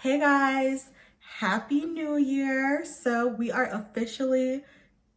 Hey guys, happy new year. So we are officially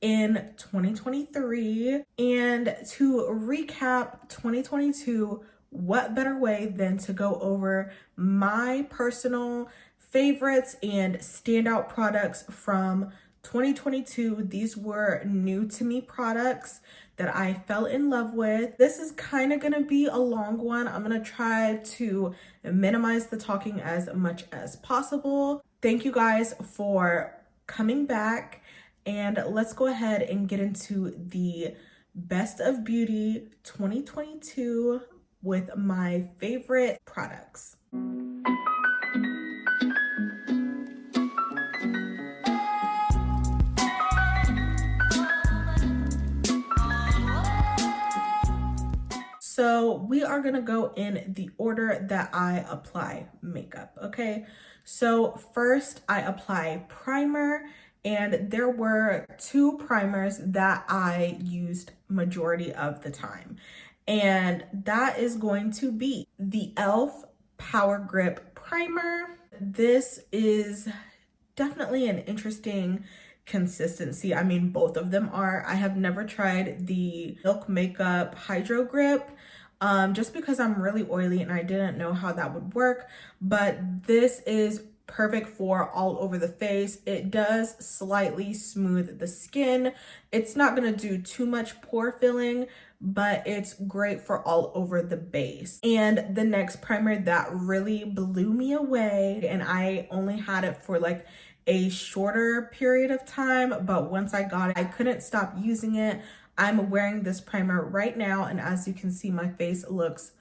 in 2023, and to recap 2022, what better way than to go over my personal favorites and standout products from 2022. These were new to me products that I fell in love with. This is kind of gonna be a long one. I'm gonna try to minimize the talking as much as possible. Thank you guys for coming back, and let's go ahead and get into the Best of Beauty 2022 with my favorite products. So we are gonna go in the order that I apply makeup, okay? So first I apply primer, and there were two primers that I used majority of the time. And that is going to be the e.l.f. Power Grip Primer. This is definitely an interesting consistency. I mean, both of them are. I have never tried the Milk Makeup Hydro Grip just because I'm really oily and I didn't know how that would work, but this is perfect for all over the face. It does slightly smooth the skin. It's not gonna do too much pore filling, but it's great for all over the base. And the next primer that really blew me away, and I only had it for like a shorter period of time, but once I got it, I couldn't stop using it. I'm wearing this primer right now, and as you can see, my face looks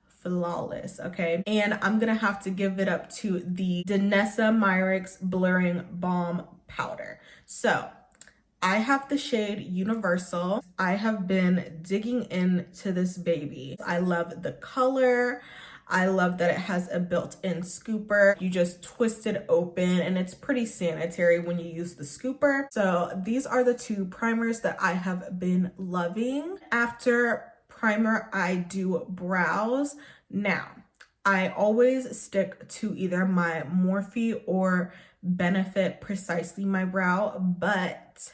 flawless, okay? And I'm gonna have to give it up to the Danessa Myricks Blurring Balm Powder. So I have the shade Universal. I have been digging into this baby. I love the color. I love that it has a built-in scooper. You just twist it open and it's pretty sanitary when you use the scooper. So these are the two primers that I have been loving. After primer, I do brows. Now, I always stick to either my Morphe or Benefit Precisely My Brow, but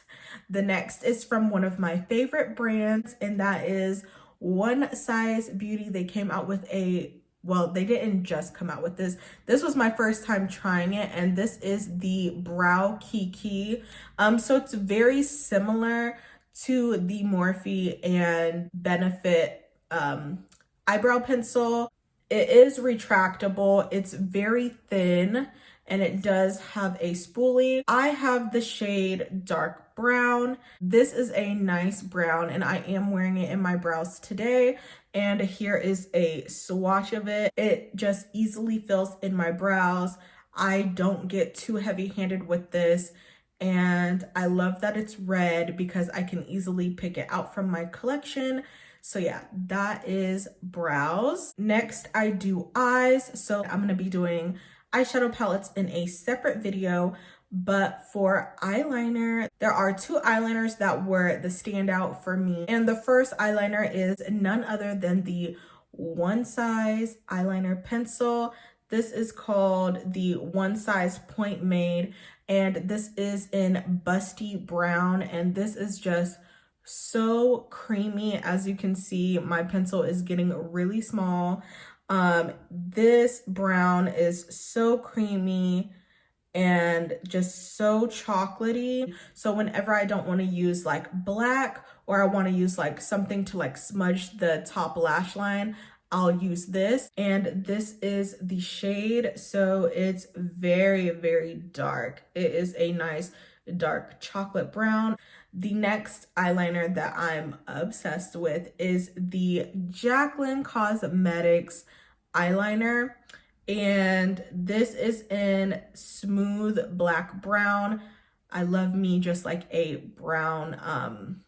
the next is from one of my favorite brands, and that is One Size Beauty. They came out with well, they didn't just come out with this. This was my first time trying it, and this is the Brow Kiki. So it's very similar to the Morphe and Benefit eyebrow pencil. It is retractable. It's very thin, and it does have a spoolie. I have the shade Dark Brown. This is a nice brown, and I am wearing it in my brows today. And here is a swatch of it. It just easily fills in my brows. I don't get too heavy-handed with this. And I love that it's red because I can easily pick it out from my collection. So yeah, that is brows. Next, I do eyes. So I'm gonna be doing eyeshadow palettes in a separate video. But for eyeliner, there are two eyeliners that were the standout for me. And the first eyeliner is none other than the One Size eyeliner pencil. This is called the One Size Point Made, and this is in Busty Brown, and this is just so creamy. As you can see, my pencil is getting really small. This brown is so creamy and just so chocolatey. So whenever I don't want to use like black, or I want to use like something to like smudge the top lash line, I'll use this. And this is the shade, so it's very, very dark. It is a nice dark chocolate brown. The next eyeliner that I'm obsessed with is the Jaclyn Cosmetics eyeliner, and this is in Smooth Black Brown. I love me just like a brown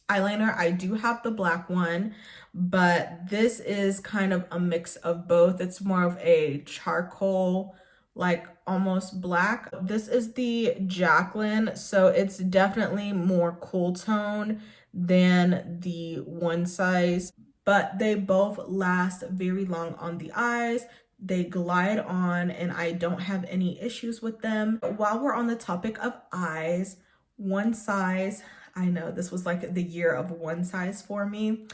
eyeliner. I do have the black one, but this is kind of a mix of both. It's more of a charcoal, like almost black. This is the Jaclyn, so it's definitely more cool tone than the One Size, but they both last very long on the eyes. They glide on and I don't have any issues with them. While we're on the topic of eyes, one size, I know this was like the year of one size for me.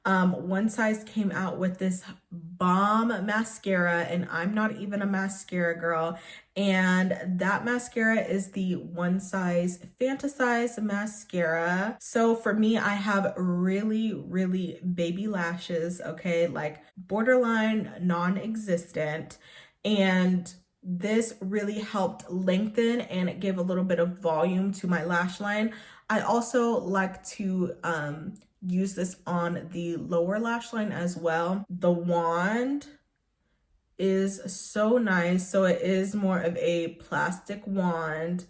One size came out with this Balm mascara, and I'm not even a mascara girl, and that mascara is the One Size Fantasize mascara. So for me, I have really baby lashes, okay, like borderline non-existent, and this really helped lengthen and give a little bit of volume to my lash line. I also like to use this on the lower lash line as well. The wand is so nice. So it is more of a plastic wand,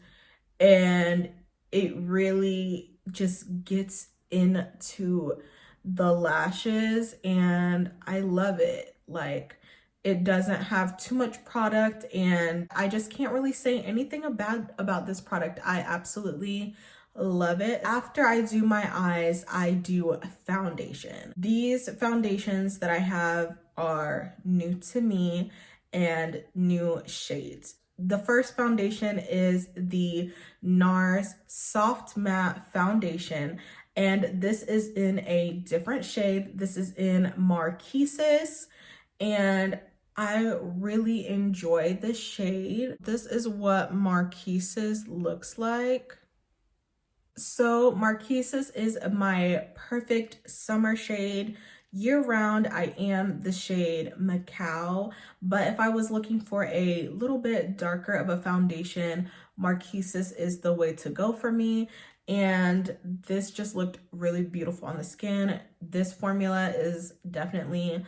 and it really just gets into the lashes, and I love it. Like, it doesn't have too much product, and I just can't really say anything about this product. I absolutely love it. After I do my eyes, I do foundation. These foundations that I have are new to me and new shades. The first foundation is the Nars Soft Matte Foundation, and this is in a different shade. This is in Marquises, and I really enjoy this shade. This is what Marquises looks like. So Marquises is my perfect summer shade. Year round, I am the shade Macao, but if I was looking for a little bit darker of a foundation, Marquises is the way to go for me. And this just looked really beautiful on the skin. This formula is definitely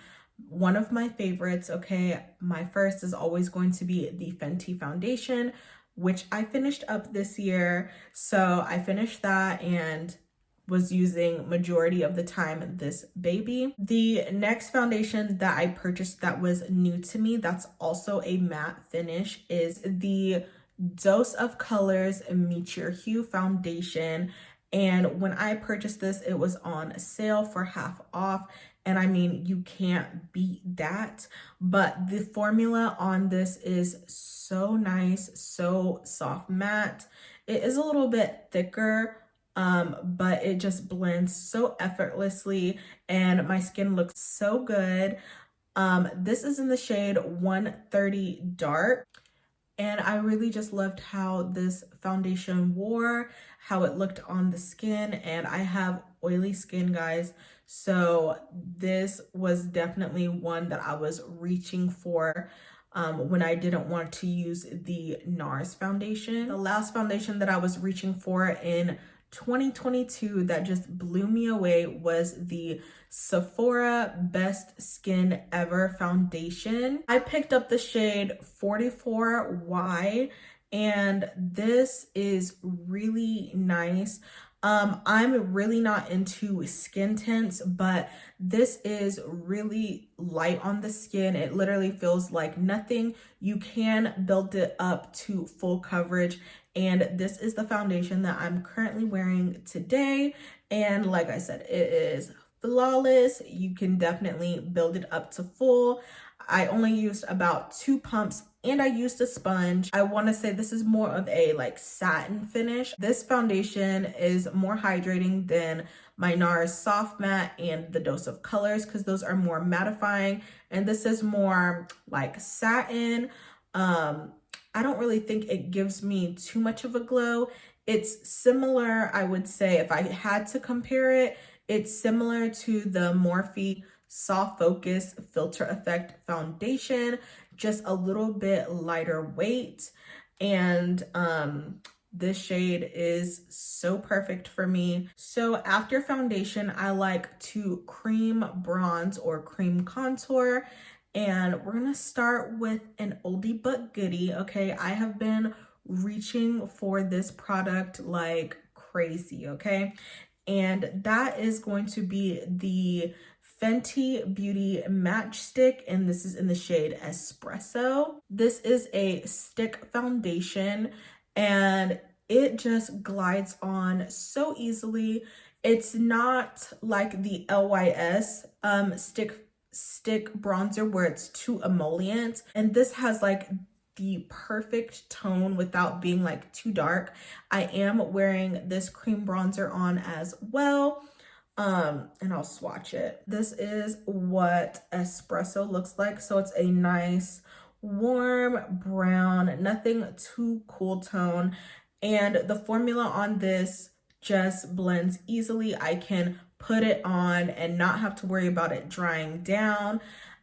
one of my favorites, okay? My first is always going to be the Fenty foundation, which I finished up this year. So I finished that and was using majority of the time this baby. The next foundation that I purchased that was new to me, that's also a matte finish, is the Dose of Colors Meet Your Hue foundation. And when I purchased this, it was on sale for half off. And I mean, you can't beat that. But the formula on this is so nice, so soft matte. It is a little bit thicker, but it just blends so effortlessly and my skin looks so good. This is in the shade 130 Dark. And I really just loved how this foundation wore, how it looked on the skin, and I have oily skin, guys. So this was definitely one that I was reaching for when I didn't want to use the Nars foundation. The last foundation that I was reaching for in 2022 that just blew me away was the Sephora Best Skin Ever foundation. I picked up the shade 44Y, and this is really nice. I'm really not into skin tints, but this is really light on the skin. It literally feels like nothing. You can build it up to full coverage, and this is the foundation that I'm currently wearing today. And like I said, it is flawless. You can definitely build it up to full. I only used about 2 pumps and I used a sponge. I want to say this is more of a like satin finish. This foundation is more hydrating than my Nars Soft Matte and the Dose of Colors, because those are more mattifying, and this is more like satin. I don't really think it gives me too much of a glow. It's similar, I would say, if I had to compare it, it's similar to the Morphe Soft Focus Filter Effect foundation, just a little bit lighter weight. And this shade is so perfect for me. So after foundation, I like to cream bronze or cream contour. And we're gonna start with an oldie but goodie, okay? I have been reaching for this product like crazy, okay? And that is going to be the Fenty Beauty Matchstick, and this is in the shade Espresso. This is a stick foundation, and it just glides on so easily. It's not like the LYS stick bronzer where it's too emollient, and this has like the perfect tone without being like too dark. I am wearing this cream bronzer on as well. And I'll swatch it. This is what Espresso looks like. So it's a nice warm brown, nothing too cool tone. And the formula on this just blends easily. I can put it on and not have to worry about it drying down.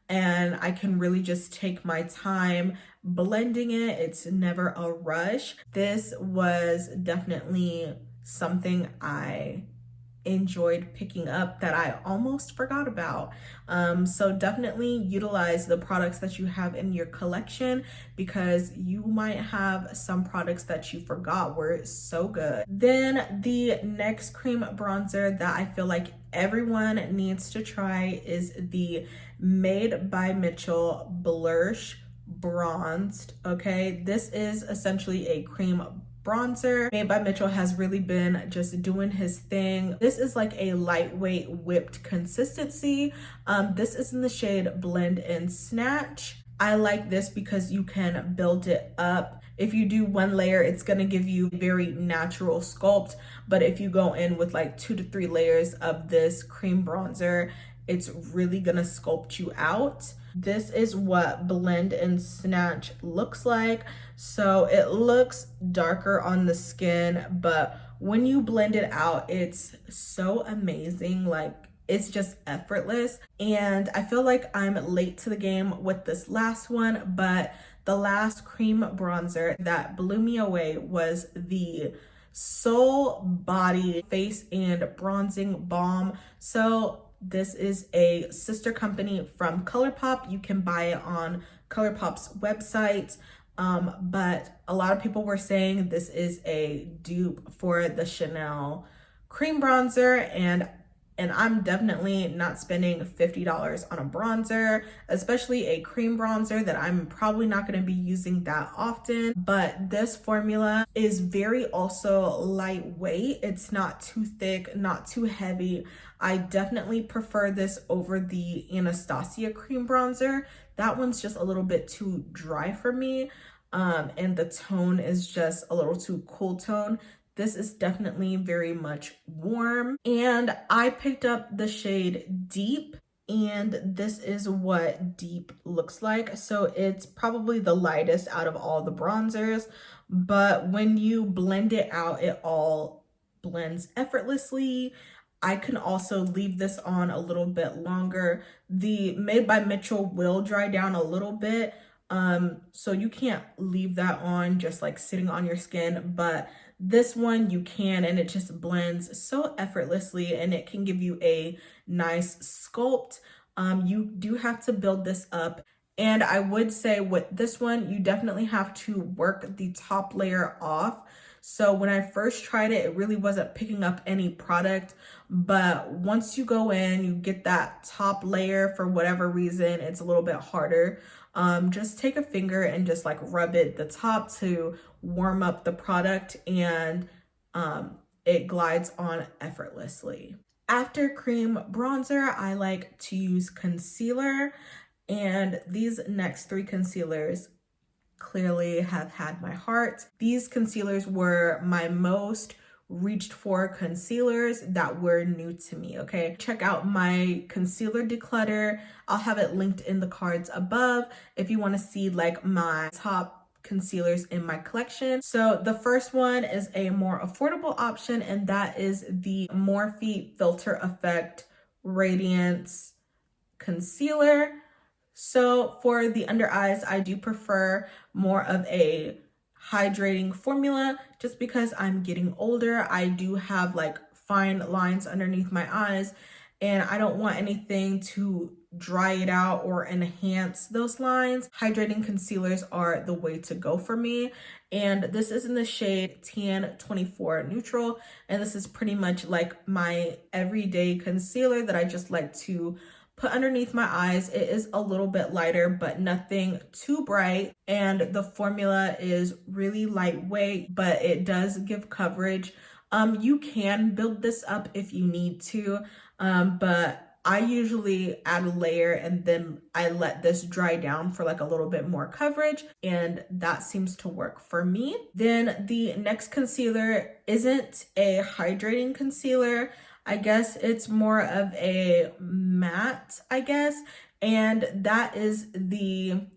And I can really just take my time blending it. It's never a rush. This was definitely something I enjoyed picking up that I almost forgot about. So definitely utilize the products that you have in your collection, because you might have some products that you forgot were so good. Then the next cream bronzer that I feel like everyone needs to try is the Made by Mitchell Blursh Bronzed. Okay, this is essentially a cream bronzer. Made by Mitchell has really been just doing his thing. This is like a lightweight whipped consistency. This is in the shade Blend and Snatch. I like this because you can build it up. If you do one layer, it's gonna give you very natural sculpt. But if you go in with like 2 to 3 layers of this cream bronzer, it's really gonna sculpt you out. This is what Blend and Snatch looks like. So it looks darker on the skin, but when you blend it out, it's so amazing. Like, it's just effortless. And I feel like I'm late to the game with this last one, but the last cream bronzer that blew me away was the Soul Body Face and Bronzing Balm. So this is a sister company from ColourPop. You can buy it on ColourPop's website. But a lot of people were saying this is a dupe for the Chanel cream bronzer, and I'm definitely not spending $50 on a bronzer, especially a cream bronzer that I'm probably not going to be using that often. But this formula is very also lightweight. It's not too thick, not too heavy. I definitely prefer this over the Anastasia cream bronzer. That one's just a little bit too dry for me. And the tone is just a little too cool tone. This is definitely very much warm. And I picked up the shade Deep, and this is what Deep looks like. So it's probably the lightest out of all the bronzers, but when you blend it out, it all blends effortlessly. I can also leave this on a little bit longer. The Made by Mitchell will dry down a little bit, so you can't leave that on just like sitting on your skin, but this one you can, and it just blends so effortlessly, and it can give you a nice sculpt. You do have to build this up, and I would say with this one, you definitely have to work the top layer off. So when I first tried it, it really wasn't picking up any product, but once you go in, you get that top layer. For whatever reason, it's a little bit harder. Just take a finger and just like rub it the top to warm up the product, and it glides on effortlessly. After cream bronzer, I like to use concealer, and these next 3 concealers clearly have had my heart. These concealers were my most reached for concealers that were new to me. Okay, check out my concealer declutter. I'll have it linked in the cards above if you want to see like my top concealers in my collection. So the first one is a more affordable option, and that is the Morphe Filter Effect Radiance concealer. So for the under eyes, I do prefer more of a hydrating formula just because I'm getting older. I do have like fine lines underneath my eyes, and I don't want anything to dry it out or enhance those lines. Hydrating concealers are the way to go for me. And this is in the shade Tan 24 Neutral. And this is pretty much like my everyday concealer that I just like to put underneath my eyes. It is a little bit lighter, but nothing too bright. And the formula is really lightweight, but it does give coverage. You can build this up if you need to, but I usually add a layer and then I let this dry down for like a little bit more coverage, and that seems to work for me. Then the next concealer isn't a hydrating concealer. I guess it's more of a matte, I guess, and that is the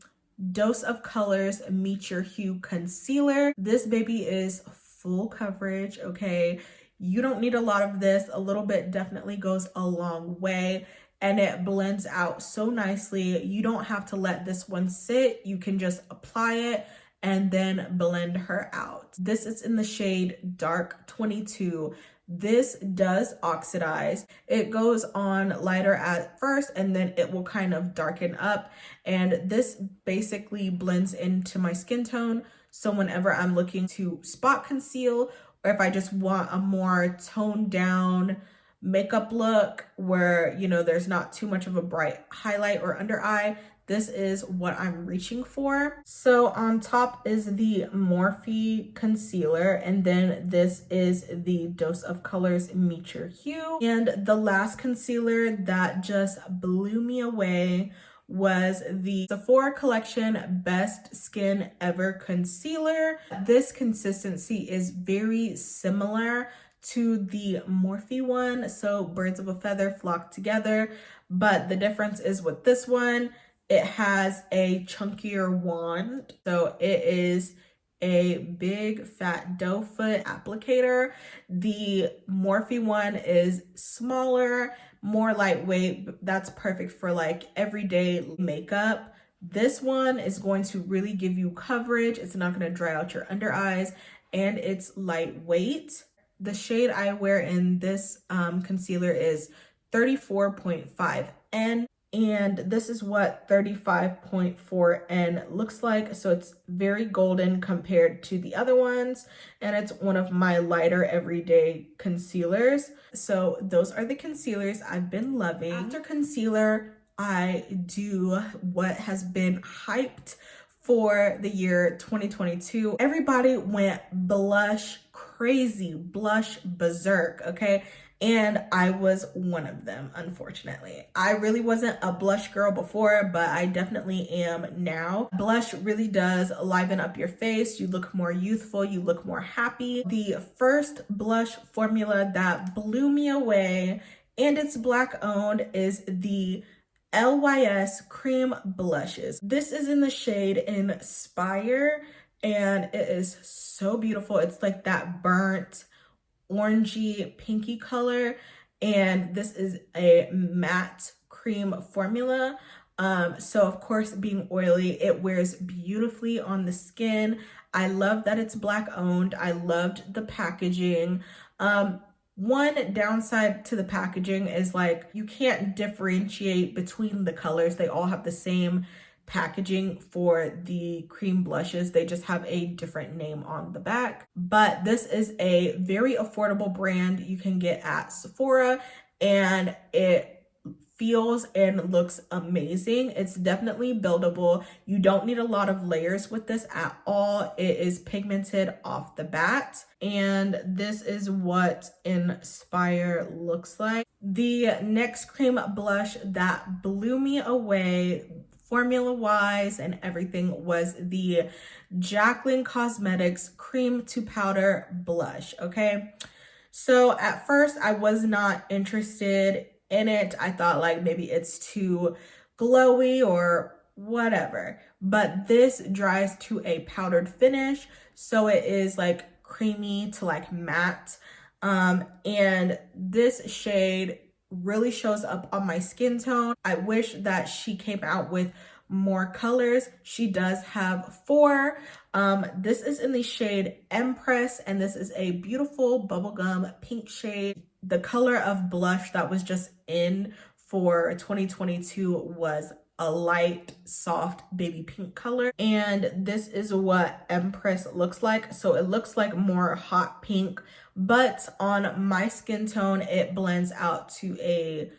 Dose of Colors Meet Your Hue Concealer. This baby is full coverage, okay? You don't need a lot of this. A little bit definitely goes a long way, and it blends out so nicely. You don't have to let this one sit. You can just apply it and then blend her out. This is in the shade Dark 22. This does oxidize. It goes on lighter at first and then it will kind of darken up, and this basically blends into my skin tone. So whenever I'm looking to spot conceal, or if I just want a more toned down makeup look where, you know, there's not too much of a bright highlight or under eye, this is what I'm reaching for. So on top is the Morphe concealer, and then this is the Dose of Colors Meet Your Hue. And the last concealer that just blew me away was the Sephora collection Best Skin Ever concealer. This consistency is very similar to the Morphe one, so birds of a feather flock together, but the difference is with this one, it has a chunkier wand. So it is a big fat doe foot applicator. The Morphe one is smaller, more lightweight. That's perfect for like everyday makeup. This one is going to really give you coverage. It's not going to dry out your under eyes, and it's lightweight. The shade I wear in this concealer is 34.5N. And this is what 35.4N looks like. So it's very golden compared to the other ones. And it's one of my lighter everyday concealers. So those are the concealers I've been loving. After concealer, I do what has been hyped for the year 2022. Everybody went blush crazy, blush berserk, okay? And I was one of them, unfortunately. I really wasn't a blush girl before, but I definitely am now. Blush really does liven up your face. You look more youthful, you look more happy. The first blush formula that blew me away, and it's Black owned, is the LYS Cream Blushes. This is in the shade Inspire, and it is so beautiful. It's like that burnt orangey pinky color, and this is a matte cream formula. So of course, being oily, it wears beautifully on the skin. I love that it's Black owned. I loved the packaging. One downside to the packaging is like you can't differentiate between the colors. They all have the same packaging for the cream blushes. They just have a different name on the back. But this is a very affordable brand you can get at Sephora, and it feels and looks amazing. It's definitely buildable. You don't need a lot of layers with this at all. It is pigmented off the bat, and this is what Inspire looks like. The next cream blush that blew me away formula wise and everything was the Jaclyn Cosmetics Cream to Powder Blush, okay? So at first I was not interested in it. I thought like maybe it's too glowy or whatever, but this dries to a powdered finish, so it is like creamy to like matte, and this shade really shows up on my skin tone. I wish that she came out with more colors. She does have 4. This is in the shade Empress, and this is a beautiful bubblegum pink shade. The color of blush that was just in for 2022 was a light, soft baby pink color, and this is what Empress looks like. So it looks like more hot pink, but on my skin tone it blends out to a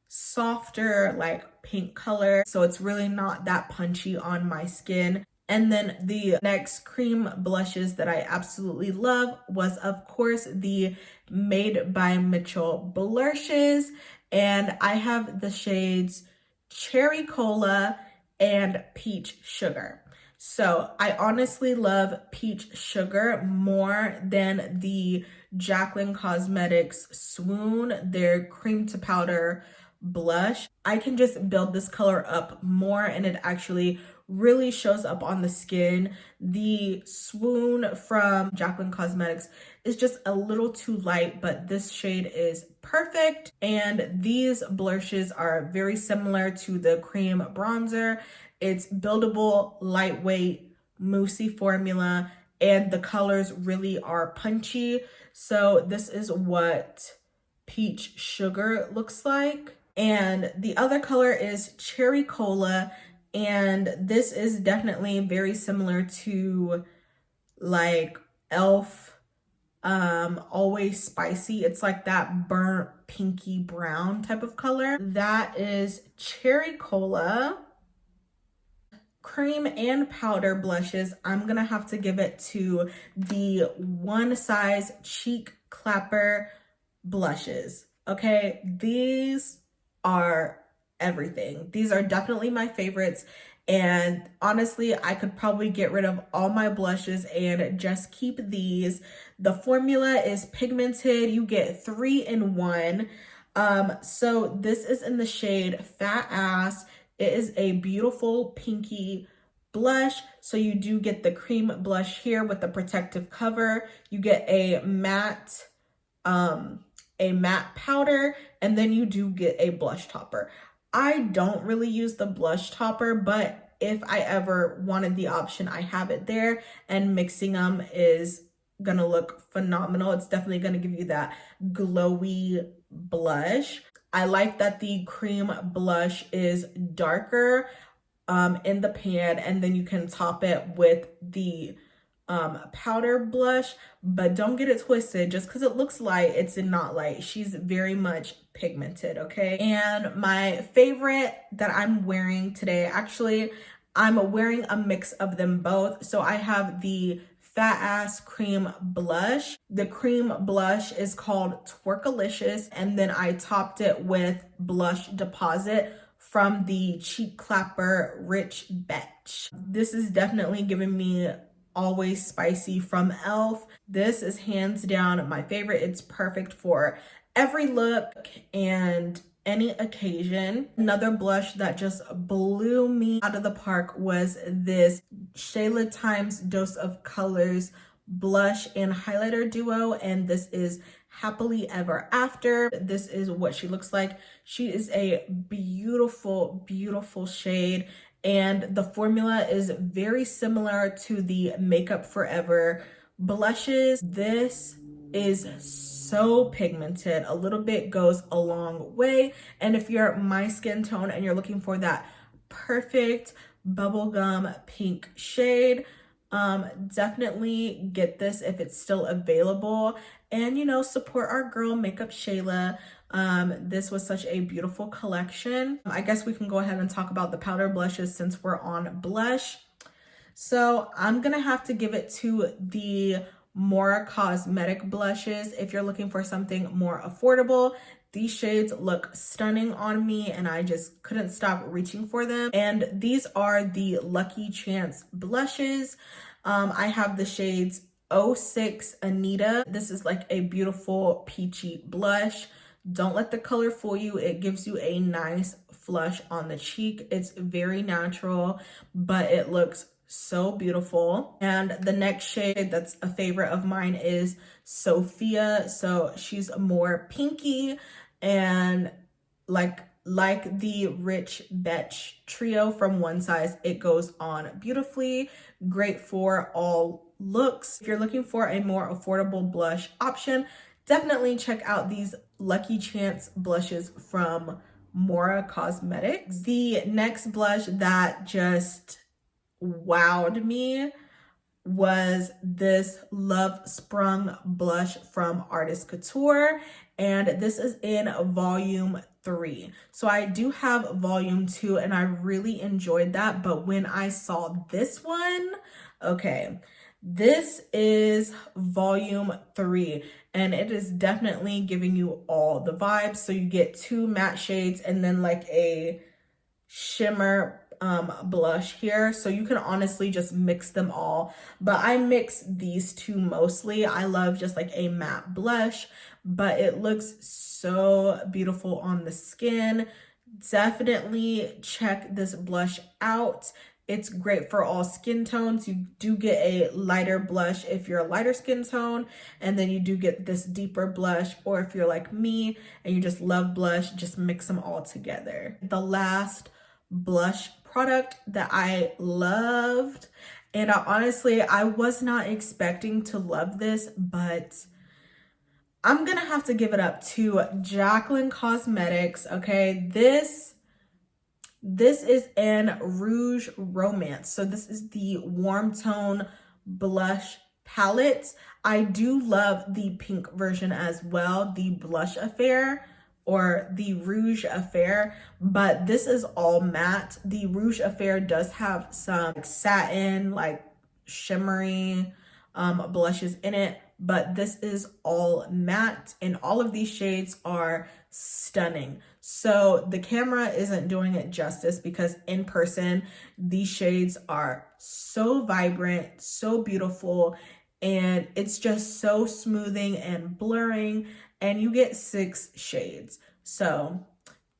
softer like pink color, so it's really not that punchy on my skin. And then the next cream blushes that I absolutely love was of course the Made by Mitchell blushes, and I have the shades Cherry Cola and Peach Sugar. So I honestly love Peach Sugar more than the Jaclyn Cosmetics Swoon, their cream to powder blush. I can just build this color up more and it actually really shows up on the skin. The Swoon from Jaclyn Cosmetics is just a little too light, but this shade is perfect. And these blushes are very similar to the cream bronzer. It's buildable, lightweight, moussey formula, and the colors really are punchy. So this is what Peach Sugar looks like. And the other color is Cherry Cola, and this is definitely very similar to like e.l.f. Always Spicy. It's like that burnt pinky brown type of color. That is Cherry Cola. Cream and powder blushes, I'm gonna have to give it to the One Size Cheek Clapper blushes. Okay, these are everything. These are definitely my favorites, and honestly I could probably get rid of all my blushes and just keep these. The formula is pigmented. You get 3 in 1. So this is in the shade Fat Ass. It is a beautiful pinky blush. So you do get the cream blush here with the protective cover. You get a matte powder, and then you do get a blush topper. I don't really use the blush topper, but if I ever wanted the option, I have it there, and mixing them is gonna look phenomenal. It's definitely gonna give you that glowy blush. I like that the cream blush is darker in the pan, and then you can top it with the powder blush, but don't get it twisted. Just because it looks light, it's not light. She's very much pigmented, okay? And my favorite that I'm wearing today, actually, I'm wearing a mix of them both. So I have the Fat Ass Cream Blush. The cream blush is called Twerkalicious, and then I topped it with Blush Deposit from the Cheek Clapper Rich Betch. This is definitely giving me Always Spicy from e.l.f. This is hands down my favorite. It's perfect for every look and any occasion. Another blush that just blew me out of the park was this Shayla Times Dose of Colors blush and highlighter duo, and this is Happily Ever After. This is what she looks like. She is a beautiful, beautiful shade, and the formula is very similar to the Makeup Forever blushes. This is so pigmented. A little bit goes a long way, and if you're my skin tone and you're looking for that perfect bubblegum pink shade, definitely get this if it's still available, and you know, support our girl Makeup Shayla. This was such a beautiful collection. I guess we can go ahead and talk about the powder blushes since we're on blush. So I'm gonna have to give it to the Morphe cosmetic blushes. If you're looking for something more affordable, these shades look stunning on me and I just couldn't stop reaching for them. And these are the Lucky Chance blushes. I have the shades 06 Anita. This is like a beautiful peachy blush. Don't let the color fool you. It gives you a nice flush on the cheek. It's very natural, but it looks so beautiful. And the next shade that's a favorite of mine is Sophia. So she's more pinky, and like the Rich Betch trio from One Size, it goes on beautifully. Great for all looks. If you're looking for a more affordable blush option, definitely check out these Lucky Chance blushes from Morphe Cosmetics. The next blush that just wowed me was this Love Sprung blush from Artist Couture, and this is in volume 3. So I do have volume 2 and I really enjoyed that, but when I saw this one, okay, This is volume 3, and it is definitely giving you all the vibes. So you get 2 matte shades and then like a shimmer blush here, so you can honestly just mix them all, but I mix these 2 mostly. I love just like a matte blush, but it looks so beautiful on the skin. Definitely check this blush out. It's great for all skin tones. You do get a lighter blush if you're a lighter skin tone, and then you do get this deeper blush, or if you're like me and you just love blush, just mix them all together. The last blush product that I loved, and I was not expecting to love this, but I'm gonna have to give it up to Jaclyn Cosmetics. Okay, this is in Rouge Romance. So this is the warm tone blush palette. I do love the pink version as well, the Blush Affair or the Rouge Affair, but this is all matte. The Rouge Affair does have some satin, like shimmery blushes in it, but this is all matte, and all of these shades are stunning. So the camera isn't doing it justice, because in person these shades are so vibrant, so beautiful, and it's just so smoothing and blurring, and you get 6 shades. So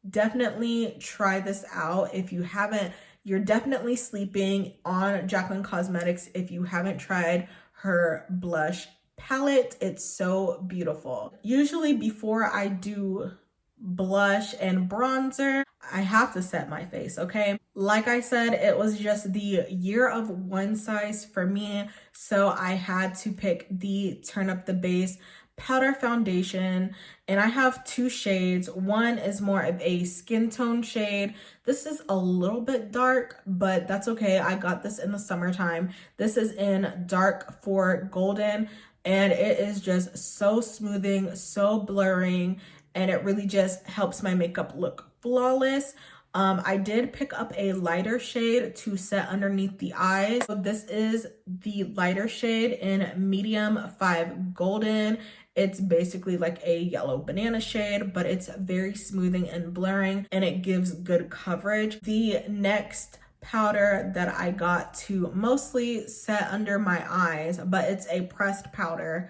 definitely try this out if you haven't. You're definitely sleeping on Jaclyn Cosmetics if you haven't tried her blush palette. It's so beautiful. Usually before I do blush and bronzer, I have to set my face, okay? Like I said, it was just the year of one size for me, so I had to pick the Turn Up the Base powder foundation, and I have 2 shades. One is more of a skin tone shade. This is a little bit dark, but that's okay. I got this in the summertime. This is in Dark for Golden, and it is just so smoothing, so blurring, and it really just helps my makeup look flawless. I did pick up a lighter shade to set underneath the eyes. So this is the lighter shade in Medium 5 Golden. It's basically like a yellow banana shade, but it's very smoothing and blurring, and it gives good coverage. The next powder that I got to mostly set under my eyes, but it's a pressed powder,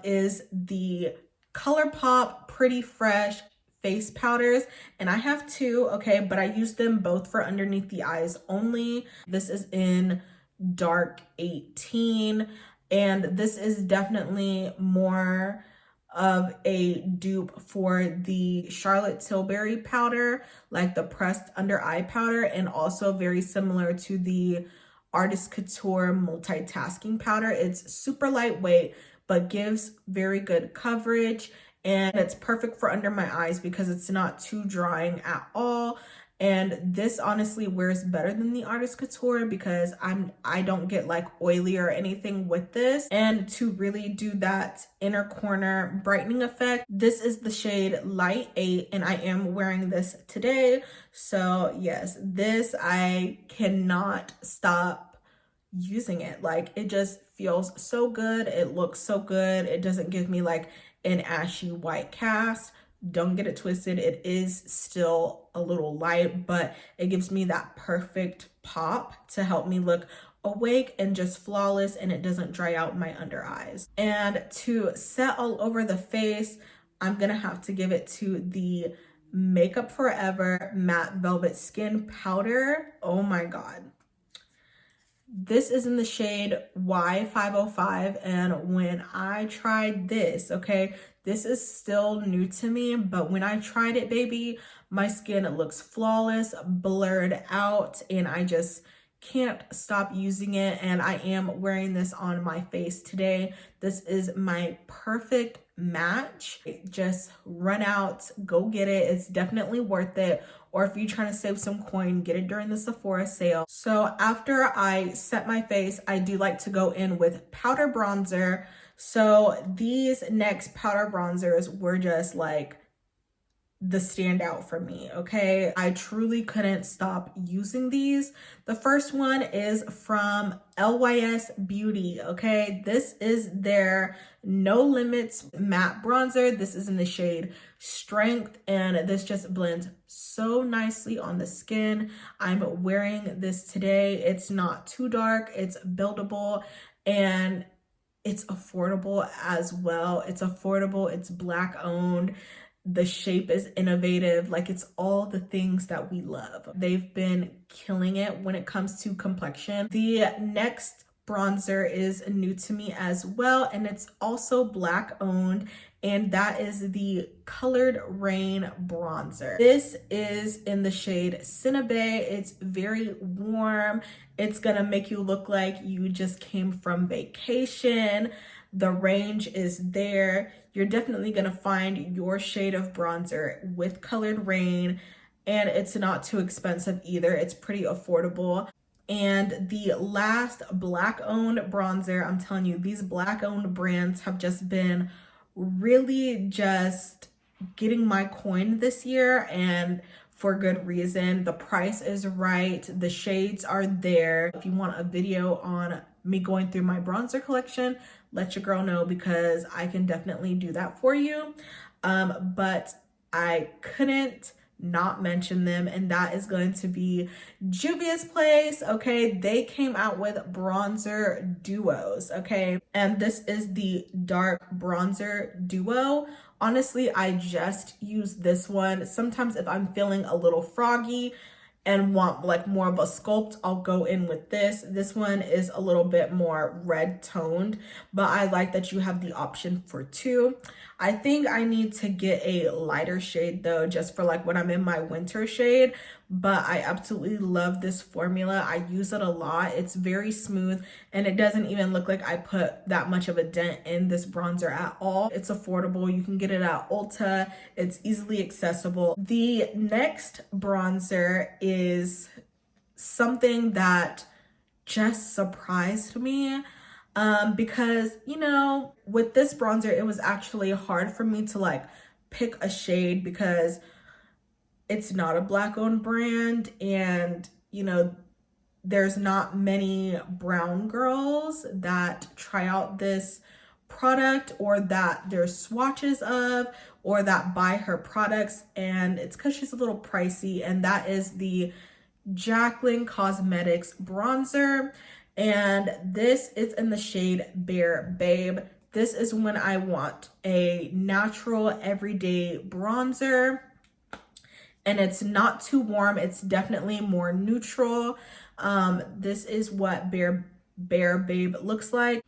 is the ColourPop Pretty Fresh face powders, and I have 2, okay, but I use them both for underneath the eyes only. This is in Dark 18, and this is definitely more of a dupe for the Charlotte Tilbury powder, like the pressed under eye powder, and also very similar to the Artist Couture multitasking powder. It's super lightweight, but gives very good coverage, and it's perfect for under my eyes because it's not too drying at all. And this honestly wears better than the Artist Couture because I don't get like oily or anything with this. And to really do that inner corner brightening effect, this is the shade Light 8, and I am wearing this today. So yes, this, I cannot stop using it. Like, it just feels so good. It looks so good. It doesn't give me like an ashy white cast. Don't get it twisted. It is still a little light, but it gives me that perfect pop to help me look awake and just flawless, and it doesn't dry out my under eyes. And to set all over the face, I'm gonna have to give it to the Makeup Forever Matte Velvet Skin Powder. Oh my God. This is in the shade Y505, and when I tried this, okay, this is still new to me, but when I tried it, baby, my skin looks flawless, blurred out, and I just can't stop using it. And I am wearing this on my face today. This is my perfect match. Just run out, go get it. It's definitely worth it. Or if you're trying to save some coin, get it during the Sephora sale. So after I set my face, I do like to go in with powder bronzer. So these next powder bronzers were just like the standout for me, okay? I truly couldn't stop using these. The first one is from LYS Beauty, okay? This is their No Limits matte bronzer. This is in the shade Strength, and this just blends so nicely on the skin. I'm wearing this today. It's not too dark, it's buildable, and it's affordable as well. It's affordable, it's Black owned. The shape is innovative. Like, it's all the things that we love. They've been killing it when it comes to complexion. The next bronzer is new to me as well, and it's also Black owned, and that is the Colored Rain bronzer. This is in the shade Cinnabe. It's very warm. It's gonna make you look like you just came from vacation. The range is there. You're definitely gonna find your shade of bronzer with Colored Rain, and it's not too expensive either. It's pretty affordable. And the last Black owned bronzer, I'm telling you, these Black owned brands have just been really just getting my coin this year, and for good reason. The price is right, the shades are there. If you want a video on me going through my bronzer collection, let your girl know, because I can definitely do that for you. But I couldn't not mention them, and that is going to be Juvia's Place, okay? They came out with bronzer duos, okay? And this is the dark bronzer duo. Honestly, I just use this one. Sometimes if I'm feeling a little froggy and want like more of a sculpt, I'll go in with this. This one is a little bit more red toned, but I like that you have the option for two. I think I need to get a lighter shade though, just for like when I'm in my winter shade, but I absolutely love this formula. I use it a lot. It's very smooth, and it doesn't even look like I put that much of a dent in this bronzer at all. It's affordable. You can get it at Ulta. It's easily accessible. The next bronzer is something that just surprised me. Because, you know, with this bronzer, it was actually hard for me to like pick a shade, because it's not a Black owned brand, and, you know, there's not many brown girls that try out this product, or that there's swatches of, or that buy her products, and it's because she's a little pricey, and that is the Jaclyn Cosmetics bronzer. And this is in the shade Bare Babe. This is when I want a natural everyday bronzer, and it's not too warm. It's definitely more neutral. This is what Bare Babe looks like.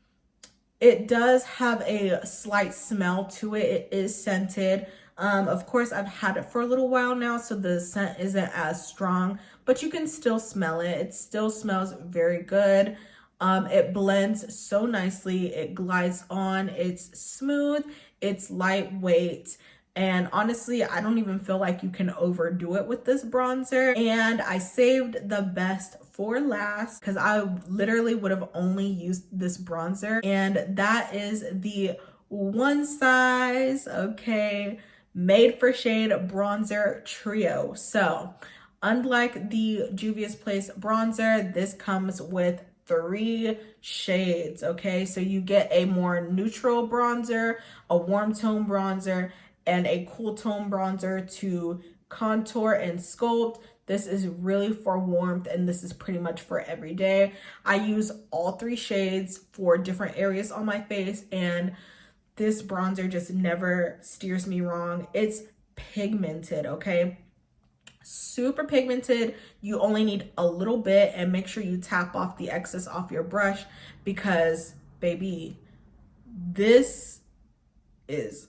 It does have a slight smell to it. It is scented. Of course, I've had it for a little while now, so the scent isn't as strong, but you can still smell it. It still smells very good. It blends so nicely. It glides on. It's smooth. It's lightweight. And honestly, I don't even feel like you can overdo it with this bronzer. And I saved the best for last, because I literally would have only used this bronzer, and that is the One Size, okay, Made for Shade bronzer trio. So unlike the Juvia's Place bronzer, this comes with 3 shades, okay? So you get a more neutral bronzer, a warm tone bronzer, and a cool tone bronzer to contour and sculpt. This is really for warmth, and this is pretty much for every day. I use all 3 shades for different areas on my face, and this bronzer just never steers me wrong. It's pigmented, okay? Super pigmented. You only need a little bit, and make sure you tap off the excess off your brush, because baby, this is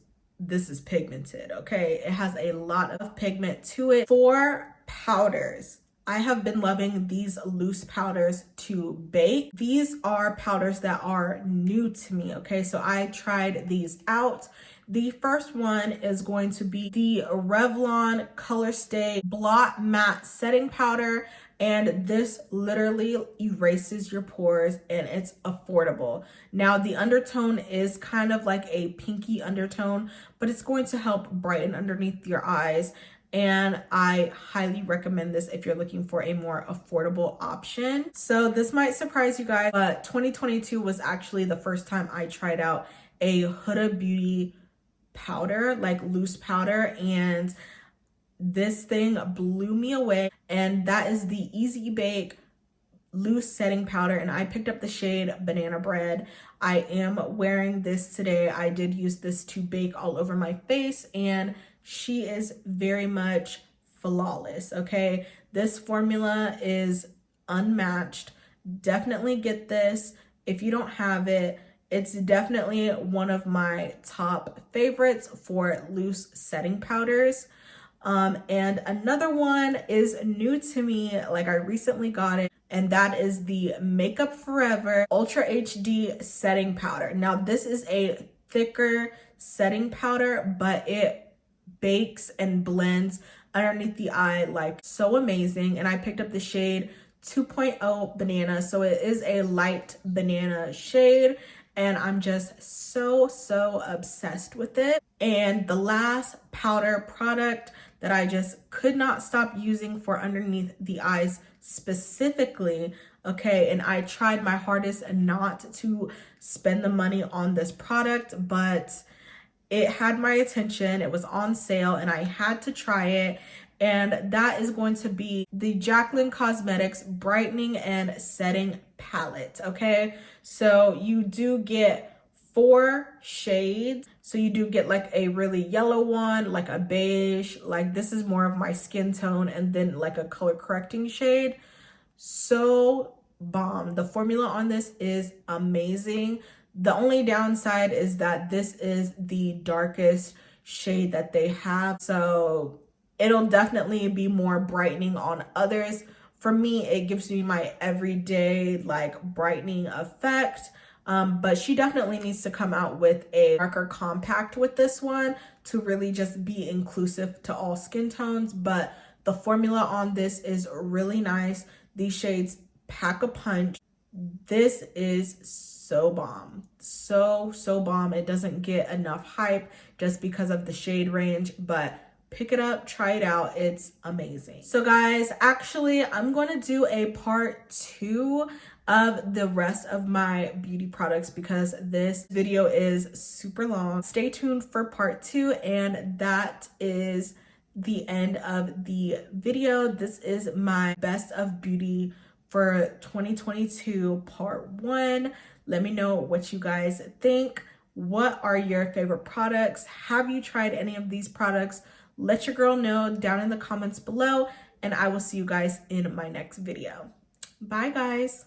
pigmented, okay? It has a lot of pigment to it. For powders, I have been loving these loose powders to bake. These are powders that are new to me, okay? So I tried these out. The first one is going to be the Revlon Color Stay Blot Matte Setting Powder. and this literally erases your pores and it's affordable. Now the undertone is kind of like a pinky undertone, but it's going to help brighten underneath your eyes, and I highly recommend this if you're looking for a more affordable option. So this might surprise you guys, but 2022 was actually the first time I tried out a Huda Beauty powder, like loose powder, and this thing blew me away. And that is the Easy Bake loose setting powder, and I picked up the shade Banana Bread. I am wearing this today. I did use this to bake all over my face, and she is very much flawless, okay? This formula is unmatched. Definitely get this if you don't have it. It's definitely one of my top favorites for loose setting powders. And another one is new to me, like I recently got it, and that is the Makeup Forever Ultra HD setting powder. Now this is a thicker setting powder, but it bakes and blends underneath the eye like so amazing. And I picked up the shade 2.0 Banana, so it is a light banana shade, and I'm just so obsessed with it. And the last powder product that I just could not stop using for underneath the eyes specifically, okay, and I tried my hardest not to spend the money on this product, but it had my attention. It was on sale and I had to try it, and that is going to be the Jaclyn Cosmetics Brightening and Setting Palette, okay? So you do get 4 shades. So you do get like a really yellow one, like a beige, like this is more of my skin tone, and then like a color correcting shade. So bomb. The formula on this is amazing. The only downside is that this is the darkest shade that they have, so it'll definitely be more brightening on others. For me, it gives me my everyday like brightening effect. But she definitely needs to come out with a darker compact with this one to really just be inclusive to all skin tones. But the formula on this is really nice. These shades pack a punch. This is so bomb, so bomb. It doesn't get enough hype just because of the shade range, but pick it up, try it out, it's amazing. So guys, actually I'm going to do a part 2 of the rest of my beauty products because this video is super long. Stay tuned for part 2, and that is the end of the video. This is my best of beauty for 2022 part 1. Let me know what you guys think. What are your favorite products? Have you tried any of these products? Let your girl know down in the comments below, and I will see you guys in my next video. Bye guys.